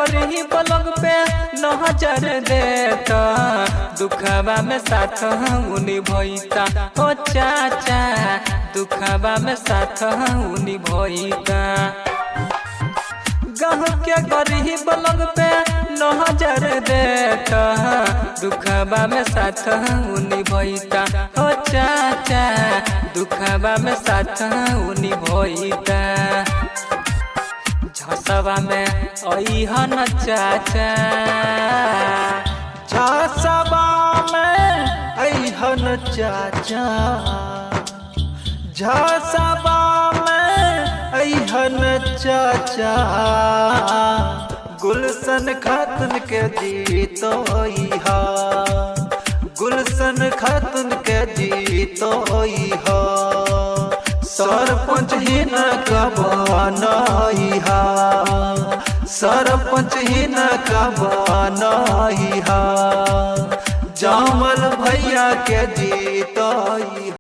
गरीब लोग पे नजर देता, दुखबा में साथ निभैता हो चाचा, दुखबा में साथ निभैता। गाँव के गरीब लोग पे नजर देता, दुखबा में साथ निभैता हो चाचा, दुखबा में साथ निभैता। झसबा में अइहन चाचा, झसबा में अइहन चाचा, झसबा में अइहन चाचा। गुलशन खातून के जीतोइहा, गुलशन खातून के जीतोइहा। सरपंच ही न कबनाइहा, सरपंच ही न कबनाइहा। जामल भैया के जीतोइहा।